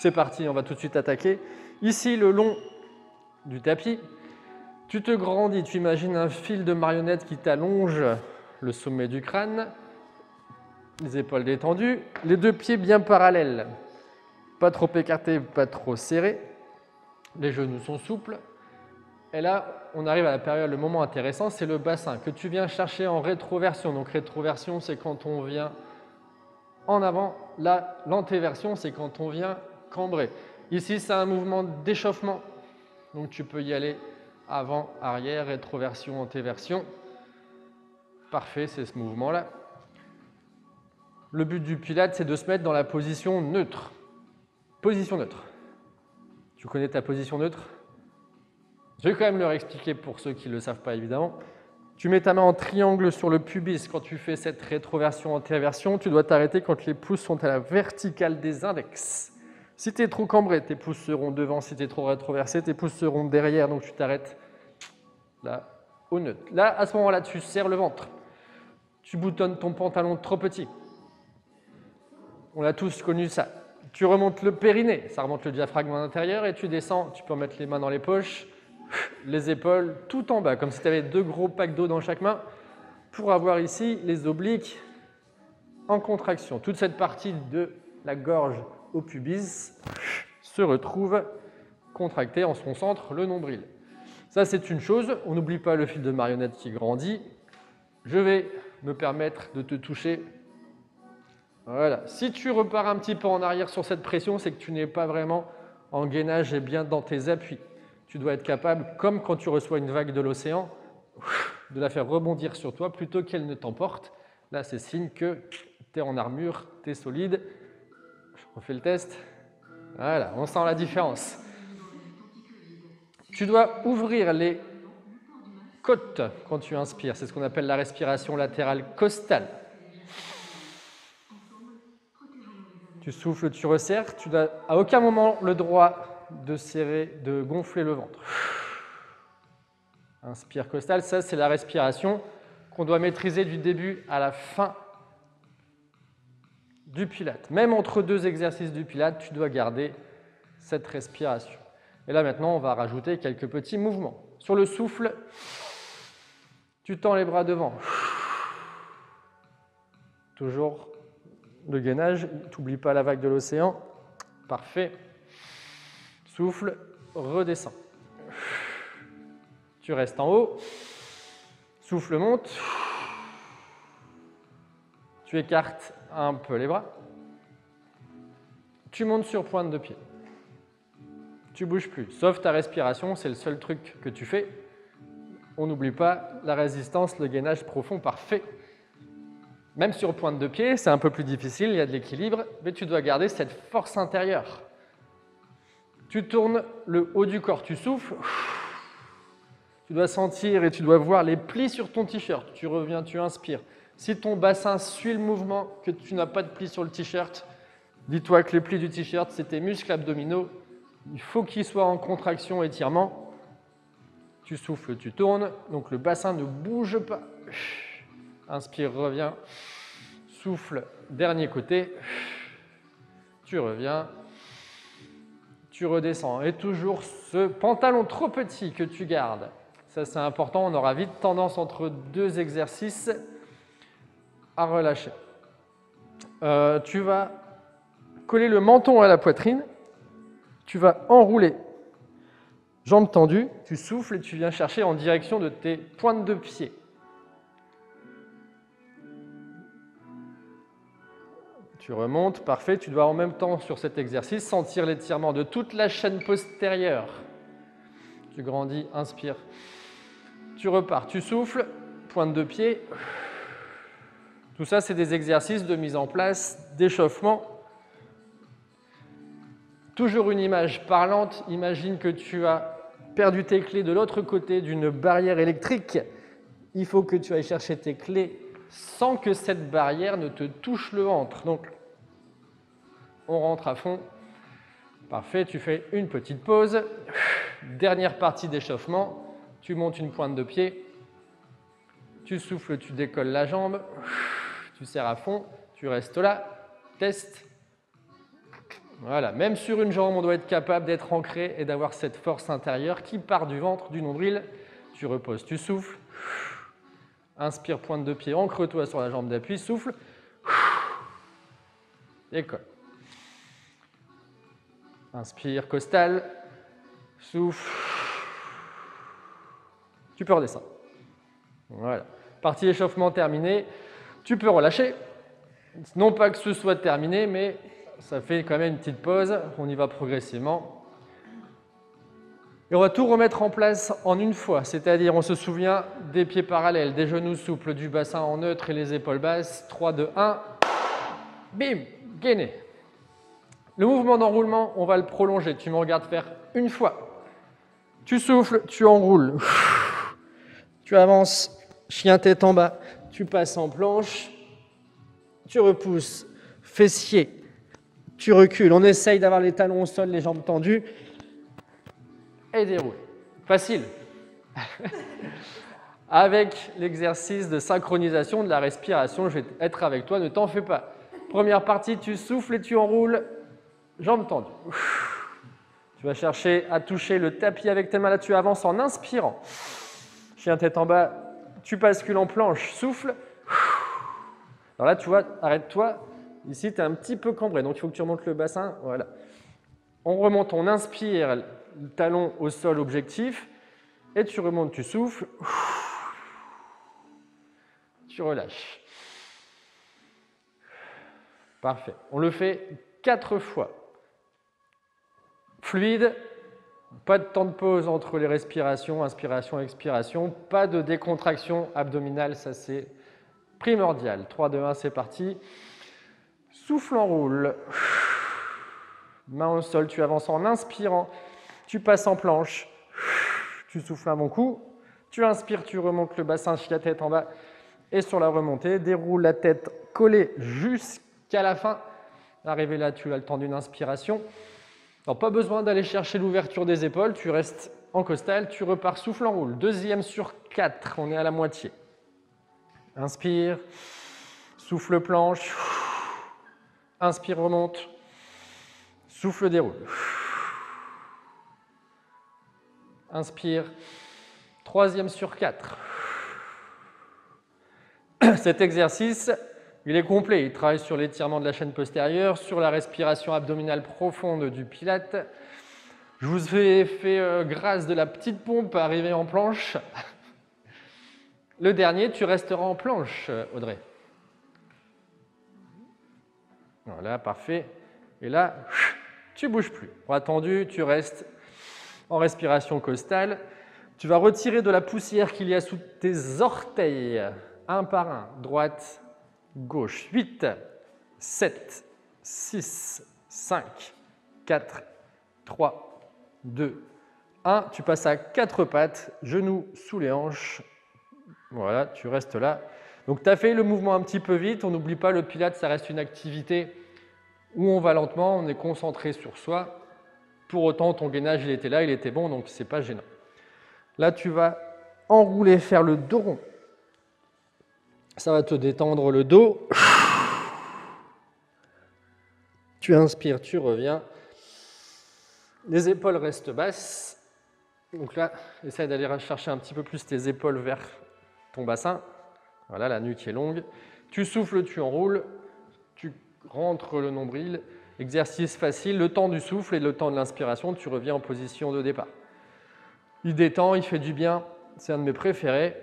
C'est parti, on va tout de suite attaquer. Ici, le long du tapis. Tu te grandis, tu imagines un fil de marionnette qui t'allonge le sommet du crâne, les épaules détendues, les deux pieds bien parallèles, pas trop écartés, pas trop serrés, les genoux sont souples. Et là, on arrive à la période, le moment intéressant, c'est le bassin que tu viens chercher en rétroversion. Donc rétroversion, c'est quand on vient en avant. Là, l'antéversion, c'est quand on vient cambrer. Ici, c'est un mouvement d'échauffement. Donc tu peux y aller avant, arrière, rétroversion, antéversion. Parfait, c'est ce mouvement-là. Le but du Pilates, c'est de se mettre dans la position neutre. Position neutre. Tu connais ta position neutre? Je vais quand même leur expliquer pour ceux qui ne le savent pas, évidemment. Tu mets ta main en triangle sur le pubis. Quand tu fais cette rétroversion, antéversion, tu dois t'arrêter quand les pouces sont à la verticale des index. Si tu es trop cambré, tes pouces seront devant. Si tu es trop rétroversé, tes pouces seront derrière. Donc tu t'arrêtes là, au neutre. Là, à ce moment-là, tu serres le ventre. Tu boutonnes ton pantalon trop petit. On a tous connu ça. Tu remontes le périnée, ça remonte le diaphragme à l'intérieur et tu descends. Tu peux mettre les mains dans les poches, les épaules, tout en bas, comme si tu avais deux gros packs d'eau dans chaque main, pour avoir ici les obliques en contraction. Toute cette partie de la gorge au pubis se retrouve contractée en son centre, le nombril. Ça, c'est une chose. On n'oublie pas le fil de marionnette qui grandit. Je vais me permettre de te toucher. Voilà. Si tu repars un petit peu en arrière sur cette pression, c'est que tu n'es pas vraiment en gainage et bien dans tes appuis. Tu dois être capable, comme quand tu reçois une vague de l'océan, de la faire rebondir sur toi plutôt qu'elle ne t'emporte. Là, c'est signe que tu es en armure, tu es solide. Je refais le test. Voilà, on sent la différence. Tu dois ouvrir les côtes quand tu inspires. C'est ce qu'on appelle la respiration latérale costale. Tu souffles, tu resserres. Tu n'as à aucun moment le droit de serrer, de gonfler le ventre. Inspire costale, ça c'est la respiration qu'on doit maîtriser du début à la fin du Pilates. Même entre deux exercices du Pilates, tu dois garder cette respiration. Et là maintenant, on va rajouter quelques petits mouvements. Sur le souffle, tu tends les bras devant. Toujours le gainage, tu n'oublies pas la vague de l'océan. Parfait. Souffle, redescends. Tu restes en haut. Souffle monte. Tu écartes un peu les bras. Tu montes sur pointe de pied. Tu ne bouges plus, sauf ta respiration, c'est le seul truc que tu fais. On n'oublie pas la résistance, le gainage profond, parfait. Même sur pointe de pied, c'est un peu plus difficile, il y a de l'équilibre, mais tu dois garder cette force intérieure. Tu tournes le haut du corps, tu souffles. Tu dois sentir et tu dois voir les plis sur ton t-shirt. Tu reviens, tu inspires. Si ton bassin suit le mouvement, que tu n'as pas de plis sur le t-shirt, dis-toi que les plis du t-shirt, c'est tes muscles abdominaux. Il faut qu'ils soient en contraction, étirement. Tu souffles, tu tournes. Donc le bassin ne bouge pas. Inspire, reviens. Souffle, dernier côté. Tu reviens. Tu redescends. Et toujours ce pantalon trop petit que tu gardes. Ça, c'est important. On aura vite tendance entre deux exercices à relâcher. Tu vas coller le menton à la poitrine. Tu vas enrouler, jambes tendues, tu souffles et tu viens chercher en direction de tes pointes de pied. Tu remontes, parfait. Tu dois en même temps, sur cet exercice, sentir l'étirement de toute la chaîne postérieure. Tu grandis, inspire. Tu repars, tu souffles, pointe de pied. Tout ça, c'est des exercices de mise en place, d'échauffement. Toujours une image parlante. Imagine que tu as perdu tes clés de l'autre côté d'une barrière électrique. Il faut que tu ailles chercher tes clés sans que cette barrière ne te touche le ventre. Donc, on rentre à fond. Parfait, tu fais une petite pause. Dernière partie d'échauffement. Tu montes une pointe de pied. Tu souffles, tu décolles la jambe. Tu serres à fond. Tu restes là. Test. Voilà, même sur une jambe, on doit être capable d'être ancré et d'avoir cette force intérieure qui part du ventre, du nombril. Tu reposes, tu souffles. Inspire, pointe de pied, ancre-toi sur la jambe d'appui, souffle. Décolle. Inspire, costal. Souffle. Tu peux redescendre. Voilà. Partie échauffement terminée. Tu peux relâcher. Non pas que ce soit terminé, mais ça fait quand même une petite pause. On y va progressivement. Et on va tout remettre en place en une fois. C'est-à-dire, on se souvient des pieds parallèles, des genoux souples, du bassin en neutre et les épaules basses. 3, 2, 1. Bim, gainé. Le mouvement d'enroulement, on va le prolonger. Tu me regardes faire une fois. Tu souffles, tu enroules. Tu avances, chien tête en bas. Tu passes en planche. Tu repousses, fessier. Tu recules. On essaye d'avoir les talons au sol, les jambes tendues. Et déroule. Facile. Avec l'exercice de synchronisation de la respiration, je vais être avec toi, ne t'en fais pas. Première partie, tu souffles et tu enroules. Jambes tendues. Tu vas chercher à toucher le tapis avec tes mains. Là, tu avances en inspirant. Chien tête en bas. Tu bascules en planche. Souffle. Alors là, tu vois, arrête-toi. Ici, tu es un petit peu cambré, donc il faut que tu remontes le bassin. Voilà. On remonte, on inspire, le talon au sol, objectif. Et tu remontes, tu souffles. Tu relâches. Parfait. On le fait 4 fois. Fluide, pas de temps de pause entre les respirations, inspiration, expiration, pas de décontraction abdominale, ça c'est primordial. 3, 2, 1, c'est parti. Souffle, enroule. Main au sol, tu avances en inspirant, tu passes en planche, tu souffles un bon coup, tu inspires, tu remontes le bassin, la tête en bas, et sur la remontée, déroule la tête collée jusqu'à la fin. Arrivé là, tu as le temps d'une inspiration. Alors, pas besoin d'aller chercher l'ouverture des épaules, tu restes en costal, tu repars, souffle, enroule. Deuxième sur 4, on est à la moitié. Inspire, souffle, planche, inspire, remonte, souffle, déroule. Inspire, troisième sur 4. Cet exercice, il est complet. Il travaille sur l'étirement de la chaîne postérieure, sur la respiration abdominale profonde du pilate. Je vous ai fait grâce de la petite pompe arrivée en planche. Le dernier, tu resteras en planche, Audrey. Voilà, parfait. Et là, tu ne bouges plus. Bras tendu, tu restes en respiration costale. Tu vas retirer de la poussière qu'il y a sous tes orteils, un par un, droite, gauche. 8, 7, 6, 5, 4, 3, 2, 1. Tu passes à 4 pattes, genoux sous les hanches. Voilà, tu restes là. Donc, tu as fait le mouvement un petit peu vite. On n'oublie pas, le pilate, ça reste une activité où on va lentement, on est concentré sur soi. Pour autant, ton gainage, il était là, il était bon, donc ce n'est pas gênant. Là, tu vas enrouler, faire le dos rond. Ça va te détendre le dos. Tu inspires, tu reviens. Les épaules restent basses. Donc là, essaye d'aller chercher un petit peu plus tes épaules vers ton bassin. Voilà, la nuque est longue. Tu souffles, tu enroules. Tu rentres le nombril. Exercice facile, le temps du souffle et le temps de l'inspiration, tu reviens en position de départ. Il détend, il fait du bien, c'est un de mes préférés.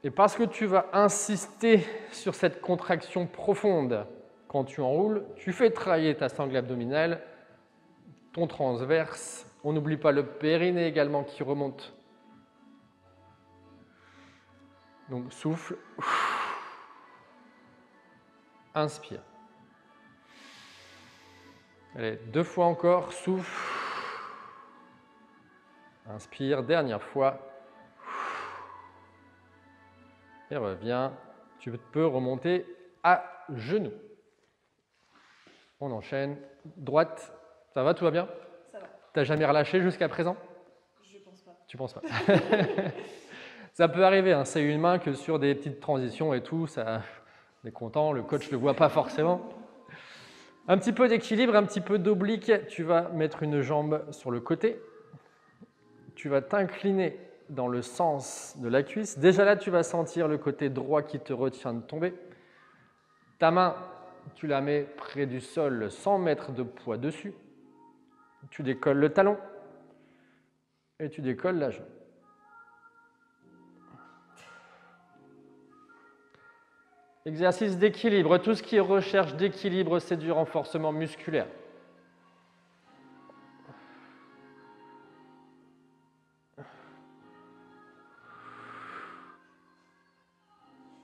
Et parce que tu vas insister sur cette contraction profonde quand tu enroules, tu fais travailler ta sangle abdominale, ton transverse. On n'oublie pas le périnée également qui remonte. Donc souffle, inspire. Allez, 2 fois encore, souffle. Inspire, dernière fois. Et reviens. Tu peux remonter à genoux. On enchaîne. Droite. Ça va, tout va bien? Ça va. T'as jamais relâché jusqu'à présent? Je pense pas. Tu penses pas? Ça peut arriver, hein. C'est humain que sur des petites transitions et tout, ça, on est content, le coach ne le voit pas forcément. Un petit peu d'équilibre, un petit peu d'oblique. Tu vas mettre une jambe sur le côté. Tu vas t'incliner dans le sens de la cuisse. Déjà là, tu vas sentir le côté droit qui te retient de tomber. Ta main, tu la mets près du sol sans mettre de poids dessus. Tu décolles le talon et tu décolles la jambe. Exercice d'équilibre. Tout ce qui est recherche d'équilibre, c'est du renforcement musculaire.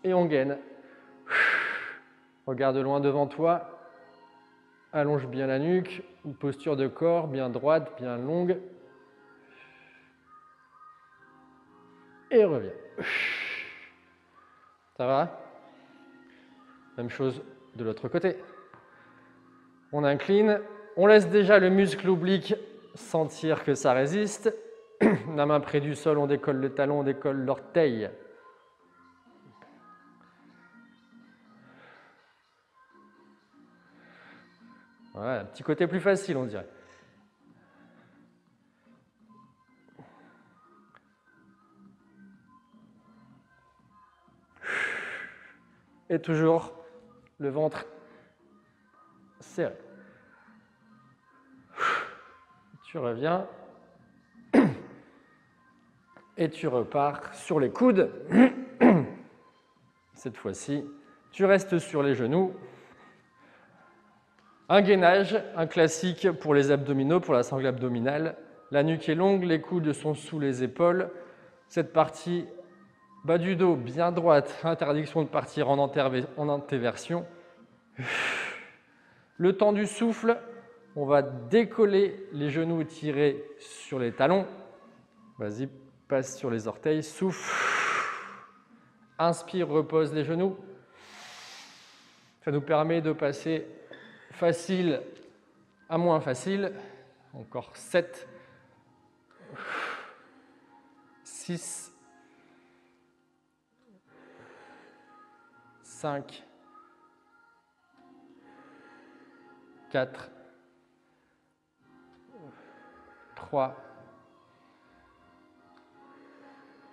Et on gaine. Regarde loin devant toi. Allonge bien la nuque. Une posture de corps bien droite, bien longue. Et reviens. Ça va ? Même chose de l'autre côté. On incline. On laisse déjà le muscle oblique sentir que ça résiste. La main près du sol, on décolle le talon, on décolle l'orteil. Voilà, un petit côté plus facile, on dirait. Et toujours le ventre serré. Tu reviens. Et tu repars sur les coudes. Cette fois-ci, tu restes sur les genoux. Un gainage, un classique pour les abdominaux, pour la sangle abdominale. La nuque est longue, les coudes sont sous les épaules. Cette partie bas du dos bien droite, interdiction de partir en antéversion. Le temps du souffle, on va décoller les genoux tirés sur les talons. Vas-y, passe sur les orteils, souffle. Inspire, repose les genoux. Ça nous permet de passer facile à moins facile. Encore 7, 6, 5, 4, 3,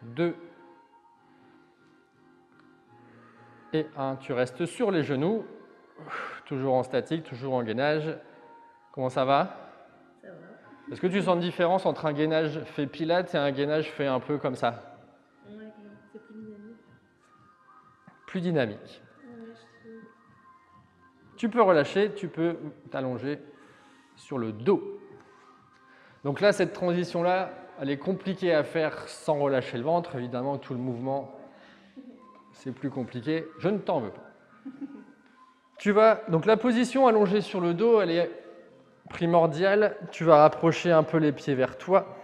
2 et 1. Tu restes sur les genoux, toujours en statique, toujours en gainage. Comment ça va? Ça va. Est-ce que tu sens une différence entre un gainage fait pilates et un gainage fait un peu comme ça? Ouais, c'est plus dynamique. Plus dynamique. Ouais, je trouve. Tu peux relâcher, tu peux t'allonger sur le dos. Donc là, cette transition-là, elle est compliquée à faire sans relâcher le ventre. Évidemment, tout le mouvement, c'est plus compliqué. Je ne t'en veux pas. Donc la position allongée sur le dos, elle est primordiale. Tu vas rapprocher un peu les pieds vers toi.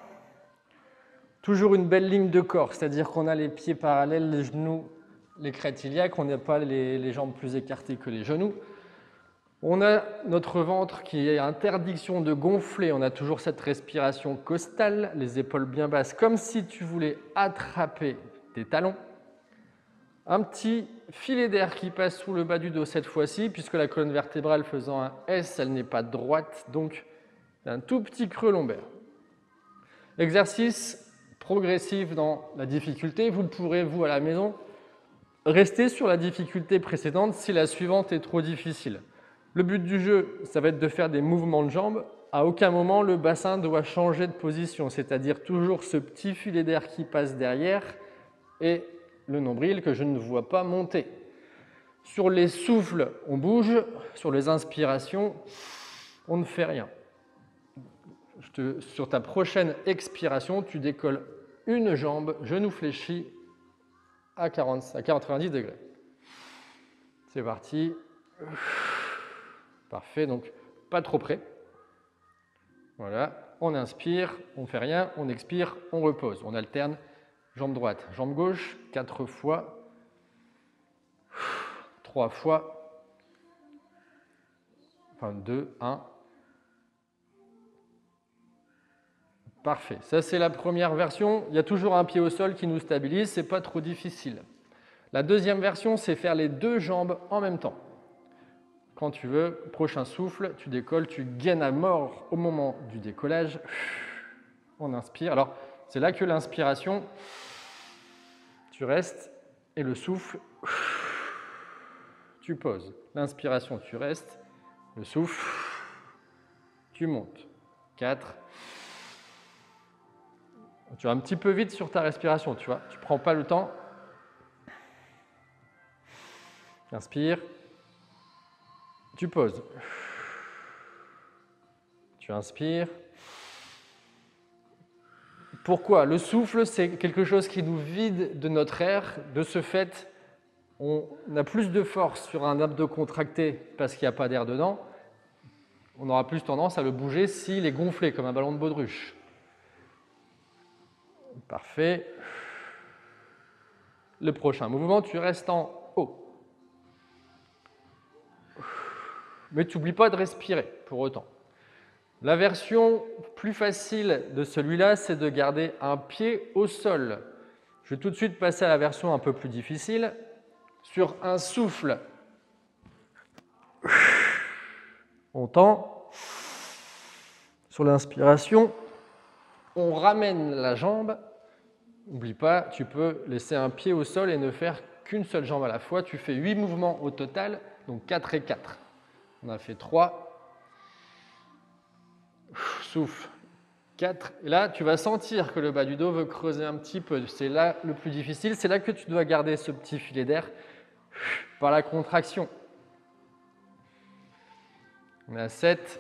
Toujours une belle ligne de corps, c'est-à-dire qu'on a les pieds parallèles, les genoux, les crêtes iliaques, on n'a pas les jambes plus écartées que les genoux. On a notre ventre qui est interdiction de gonfler, on a toujours cette respiration costale, les épaules bien basses, comme si tu voulais attraper tes talons. Un petit filet d'air qui passe sous le bas du dos cette fois-ci, puisque la colonne vertébrale faisant un S, elle n'est pas droite, donc un tout petit creux lombaire. Exercice progressif dans la difficulté. Vous pourrez, vous, à la maison, rester sur la difficulté précédente si la suivante est trop difficile. Le but du jeu, ça va être de faire des mouvements de jambes. À aucun moment, le bassin doit changer de position, c'est-à-dire toujours ce petit filet d'air qui passe derrière et le nombril que je ne vois pas monter. Sur les souffles, on bouge. Sur les inspirations, on ne fait rien. Sur ta prochaine expiration, tu décolles une jambe, genou fléchi à 90 degrés. C'est parti. Parfait, donc pas trop près. Voilà, on inspire, on ne fait rien, on expire, on repose. On alterne jambe droite, jambe gauche, 4 fois, 3 fois, enfin 2, 1. Parfait, ça c'est la première version. Il y a toujours un pied au sol qui nous stabilise, c'est pas trop difficile. La deuxième version, c'est faire les deux jambes en même temps. quand tu veux. Prochain souffle, tu décolles, tu gaines à mort au moment du décollage. On inspire. Alors, c'est là que l'inspiration, tu restes, et le souffle, tu poses. L'inspiration, tu restes, le souffle, tu montes. 4. Tu vas un petit peu vite sur ta respiration, tu vois. Tu ne prends pas le temps. Inspire. Tu poses. Tu inspires. Pourquoi? Le souffle, c'est quelque chose qui nous vide de notre air. De ce fait, on a plus de force sur un abdos contracté parce qu'il n'y a pas d'air dedans. On aura plus tendance à le bouger s'il est gonflé, comme un ballon de baudruche. Parfait. Le prochain mouvement, tu restes en haut. Mais tu n'oublies pas de respirer pour autant. La version plus facile de celui-là, c'est de garder un pied au sol. Je vais tout de suite passer à la version un peu plus difficile. Sur un souffle, on tend. Sur l'inspiration, on ramène la jambe. N'oublie pas, tu peux laisser un pied au sol et ne faire qu'une seule jambe à la fois. Tu fais 8 mouvements au total, donc 4 et 4. On a fait 3. Souffle. 4. Et là, tu vas sentir que le bas du dos veut creuser un petit peu. C'est là le plus difficile. C'est là que tu dois garder ce petit filet d'air par la contraction. On est à 7.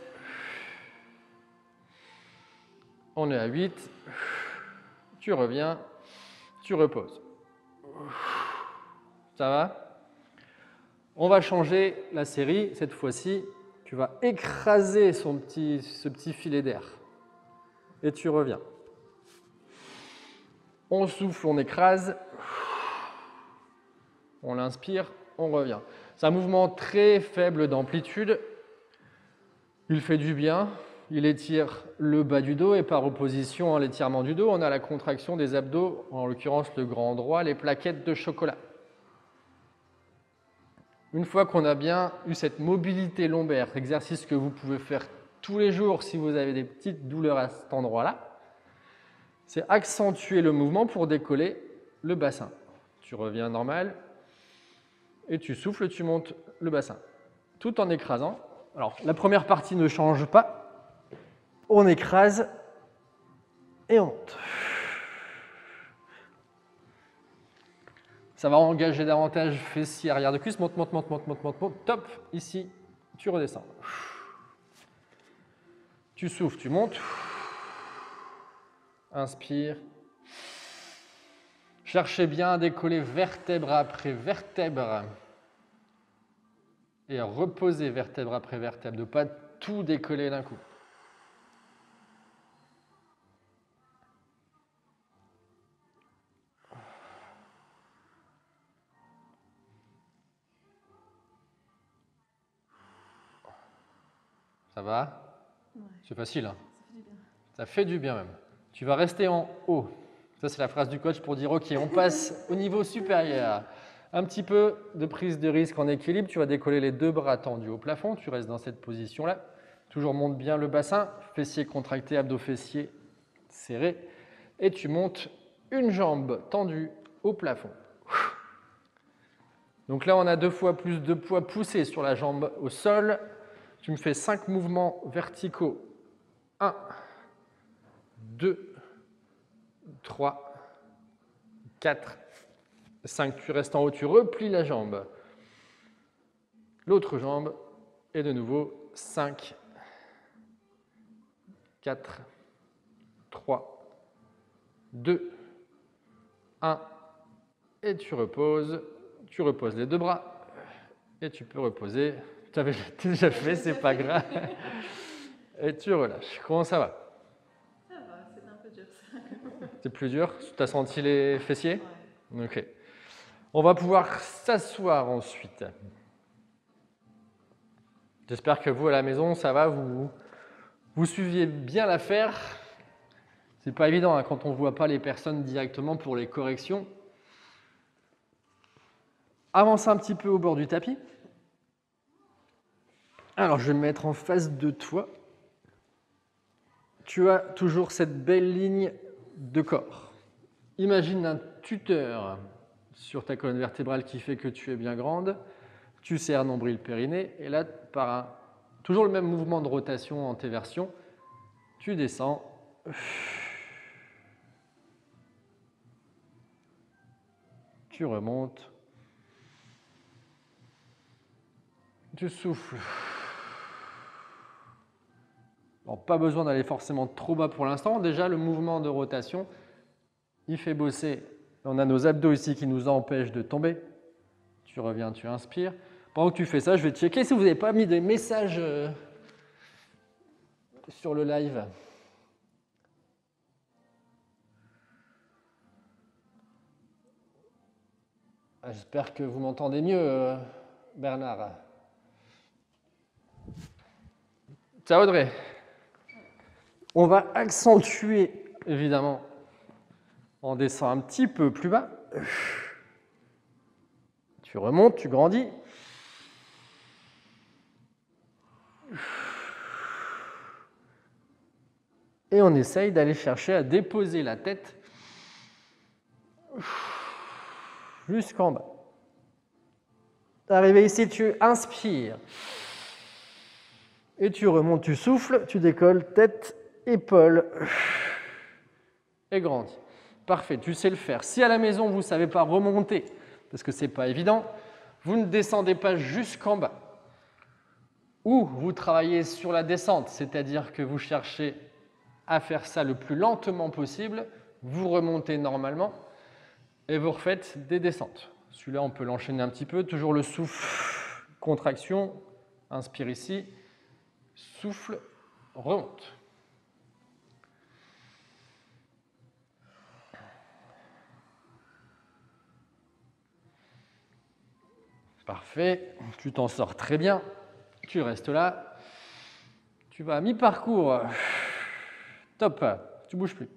On est à 8. Tu reviens. Tu reposes. Ça va? On va changer la série. Cette fois-ci, tu vas écraser ce petit filet d'air. Et tu reviens. On souffle, on écrase. On l'inspire, on revient. C'est un mouvement très faible d'amplitude. Il fait du bien. Il étire le bas du dos et par opposition à l'étirement du dos, on a la contraction des abdos, en l'occurrence le grand droit, les plaquettes de chocolat. Une fois qu'on a bien eu cette mobilité lombaire, exercice que vous pouvez faire tous les jours si vous avez des petites douleurs à cet endroit-là, c'est accentuer le mouvement pour décoller le bassin. Tu reviens normal et tu souffles, tu montes le bassin, tout en écrasant. Alors, la première partie ne change pas. On écrase et on monte. Ça va engager davantage fessier, arrière de cuisse. Monte, monte, monte, monte, monte, monte, monte. Top. Ici, tu redescends. Tu souffles, tu montes. Inspire. Cherchez bien à décoller vertèbre après vertèbre. Et à reposer vertèbre après vertèbre. De ne pas tout décoller d'un coup. Ça va? Ouais. C'est facile, hein? Ça fait du bien même. Tu vas rester en haut. Ça, c'est la phrase du coach pour dire « Ok, on passe au niveau supérieur ». Un petit peu de prise de risque en équilibre. Tu vas décoller les deux bras tendus au plafond. Tu restes dans cette position-là. Toujours monte bien le bassin. Fessiers contractés, abdos fessiers serrés. Et tu montes une jambe tendue au plafond. Donc là, on a 2 fois plus de poids poussé sur la jambe au sol. Tu me fais 5 mouvements verticaux. 1, 2, 3, 4, 5. Tu restes en haut, tu replies la jambe. L'autre jambe. Et de nouveau, 5, 4, 3, 2, 1. Et tu reposes. Tu reposes les deux bras. Et tu peux reposer. Tu avais déjà fait, c'est pas grave. Et tu relâches. Comment ça va? Ça va, c'est un peu dur ça. C'est plus dur? Tu as senti les fessiers? Ouais. Ok. On va pouvoir s'asseoir ensuite. J'espère que vous, à la maison, ça va, vous suiviez bien l'affaire. C'est pas évident hein, quand on ne voit pas les personnes directement pour les corrections. Avance un petit peu au bord du tapis. Alors, je vais me mettre en face de toi. Tu as toujours cette belle ligne de corps. Imagine un tuteur sur ta colonne vertébrale qui fait que tu es bien grande. Tu serres nombril périnée et là, toujours le même mouvement de rotation en téversion, tu descends. Tu remontes. Tu souffles. Bon, pas besoin d'aller forcément trop bas pour l'instant. Déjà, le mouvement de rotation, il fait bosser. On a nos abdos ici qui nous empêchent de tomber. Tu reviens, tu inspires. Pendant que tu fais ça, je vais checker si vous n'avez pas mis des messages sur le live. J'espère que vous m'entendez mieux, Bernard. Ciao Audrey. On va accentuer, évidemment, on descend un petit peu plus bas. Tu remontes, tu grandis. Et on essaye d'aller chercher à déposer la tête jusqu'en bas. Arrivé ici, tu inspires. Et tu remontes, tu souffles, tu décolles, tête, épaules. Et grandis. Parfait, tu sais le faire. Si à la maison, vous ne savez pas remonter, parce que ce n'est pas évident, vous ne descendez pas jusqu'en bas. Ou vous travaillez sur la descente, c'est-à-dire que vous cherchez à faire ça le plus lentement possible, vous remontez normalement et vous refaites des descentes. Celui-là, on peut l'enchaîner un petit peu. Toujours le souffle, contraction, inspire ici, souffle, remonte. Parfait, tu t'en sors très bien. Tu restes là. Tu vas à mi-parcours. Top, tu bouges plus.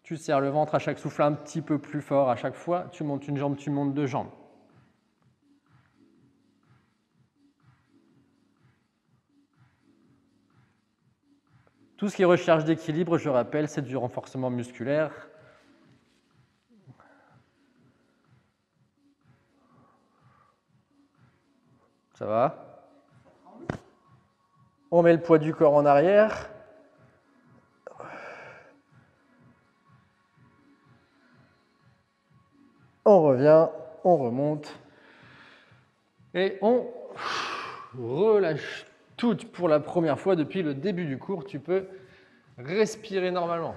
Tu serres le ventre à chaque souffle un petit peu plus fort à chaque fois. Tu montes une jambe, tu montes deux jambes. Tout ce qui est recherche d'équilibre, je rappelle, c'est du renforcement musculaire. Ça va? On met le poids du corps en arrière. On revient, on remonte. Et on relâche tout pour la première fois depuis le début du cours. Tu peux respirer normalement.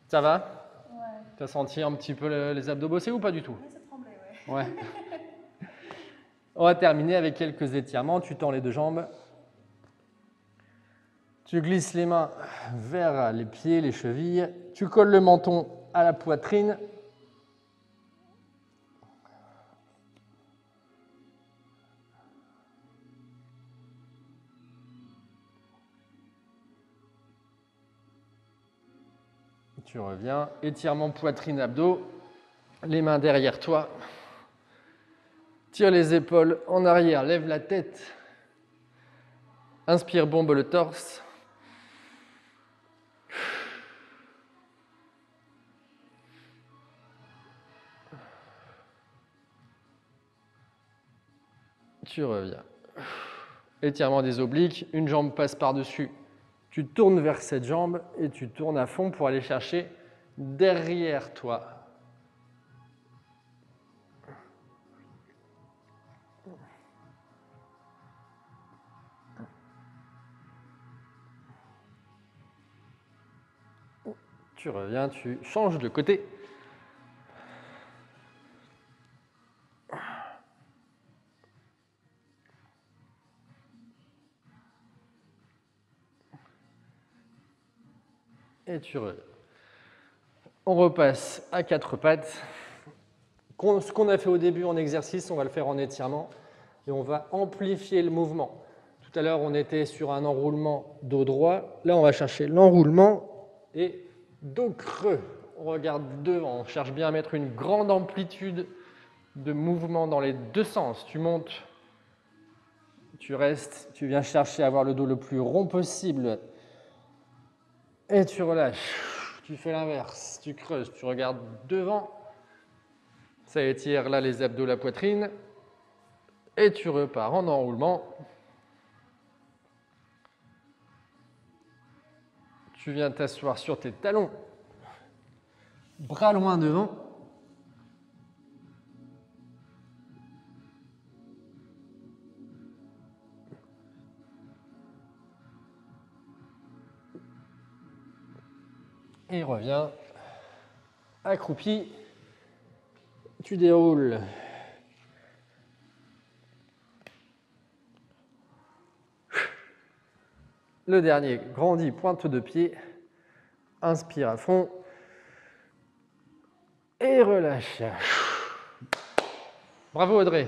Ça va? Ouais. Tu as senti un petit peu les abdos bosser ou pas du tout? Oui, ça tremblait, ouais. Ouais. On va terminer avec quelques étirements. Tu tends les deux jambes. Tu glisses les mains vers les pieds, les chevilles. Tu colles le menton à la poitrine. Tu reviens. Étirement poitrine-abdos. Les mains derrière toi. Tire les épaules en arrière. Lève la tête. Inspire, bombe le torse. Tu reviens. Étirement des obliques, une jambe passe par-dessus. Tu tournes vers cette jambe et tu tournes à fond pour aller chercher derrière toi. Tu reviens, tu changes de côté. Et tu reviens. On repasse à quatre pattes. Ce qu'on a fait au début en exercice, on va le faire en étirement et on va amplifier le mouvement. Tout à l'heure, on était sur un enroulement dos droit. Là, on va chercher l'enroulement et dos creux. On regarde devant, on cherche bien à mettre une grande amplitude de mouvement dans les deux sens. Tu montes, Tu restes, tu viens chercher à avoir le dos le plus rond possible. Et tu relâches. Tu fais l'inverse. Tu creuses, tu regardes devant. Ça étire là les abdos, la poitrine. Et tu repars en enroulement. Tu viens t'asseoir sur tes talons. Bras loin devant. Et reviens. Accroupi. Tu déroules. Le dernier, grandis, pointe de pied. Inspire à fond. Et relâche. Bravo Audrey.